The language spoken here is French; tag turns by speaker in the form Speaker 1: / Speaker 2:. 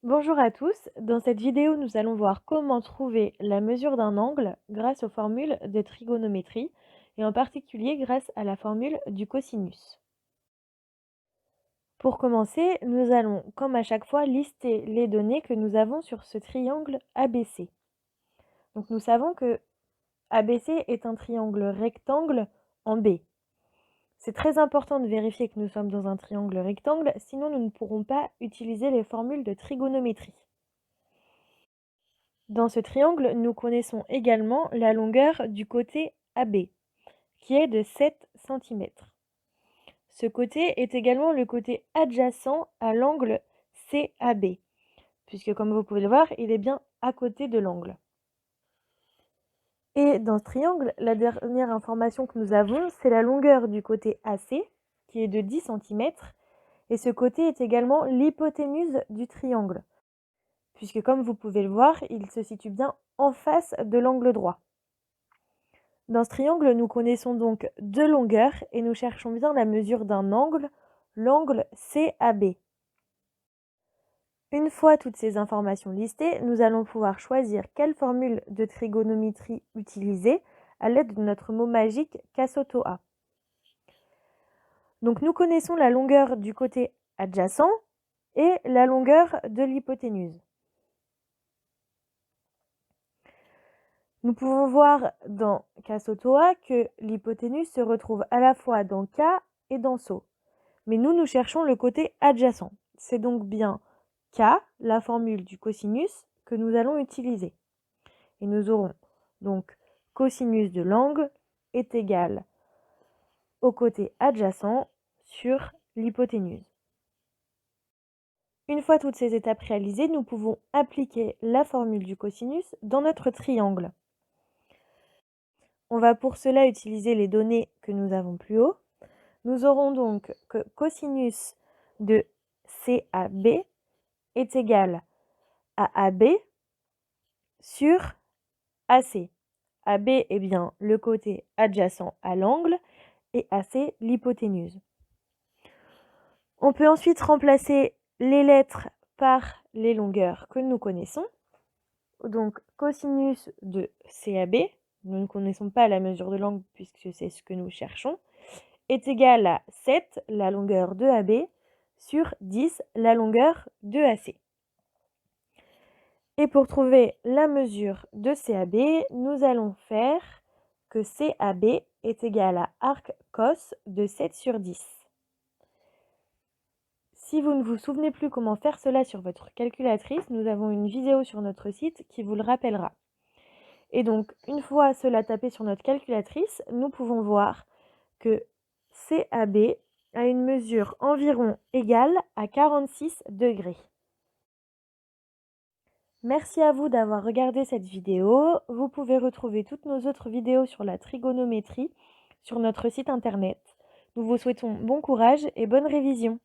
Speaker 1: Bonjour à tous, dans cette vidéo nous allons voir comment trouver la mesure d'un angle grâce aux formules de trigonométrie et en particulier grâce à la formule du cosinus. Pour commencer, nous allons comme à chaque fois lister les données que nous avons sur ce triangle ABC. Donc nous savons que ABC est un triangle rectangle en B. C'est très important de vérifier que nous sommes dans un triangle rectangle, sinon nous ne pourrons pas utiliser les formules de trigonométrie. Dans ce triangle, nous connaissons également la longueur du côté AB, qui est de 7 cm. Ce côté est également le côté adjacent à l'angle CAB, puisque comme vous pouvez le voir, il est bien à côté de l'angle. Et dans ce triangle, la dernière information que nous avons, c'est la longueur du côté AC, qui est de 10 cm, et ce côté est également l'hypoténuse du triangle, puisque comme vous pouvez le voir, il se situe bien en face de l'angle droit. Dans ce triangle, nous connaissons donc deux longueurs et nous cherchons bien la mesure d'un angle, l'angle CAB. Une fois toutes ces informations listées, nous allons pouvoir choisir quelle formule de trigonométrie utiliser à l'aide de notre mot magique Casotoa. Donc nous connaissons la longueur du côté adjacent et la longueur de l'hypoténuse. Nous pouvons voir dans Casotoa que l'hypoténuse se retrouve à la fois dans K et dans SO. Mais nous cherchons le côté adjacent. C'est donc bien K, la formule du cosinus, que nous allons utiliser. Et nous aurons donc cosinus de l'angle est égal au côté adjacent sur l'hypoténuse. Une fois toutes ces étapes réalisées, nous pouvons appliquer la formule du cosinus dans notre triangle. On va pour cela utiliser les données que nous avons plus haut. Nous aurons donc que cosinus de CAB est égal à AB sur AC. AB est bien le côté adjacent à l'angle et AC l'hypoténuse. On peut ensuite remplacer les lettres par les longueurs que nous connaissons. Donc cosinus de CAB, nous ne connaissons pas la mesure de l'angle puisque c'est ce que nous cherchons, est égal à 7, la longueur de AB, sur 10, la longueur de AC. Et pour trouver la mesure de CAB, nous allons faire que CAB est égal à arc cos de 7 sur 10. Si vous ne vous souvenez plus comment faire cela sur votre calculatrice, nous avons une vidéo sur notre site qui vous le rappellera. Et donc, une fois cela tapé sur notre calculatrice, nous pouvons voir que CAB a une mesure environ égale à 46 degrés. Merci à vous d'avoir regardé cette vidéo. Vous pouvez retrouver toutes nos autres vidéos sur la trigonométrie sur notre site internet. Nous vous souhaitons bon courage et bonne révision.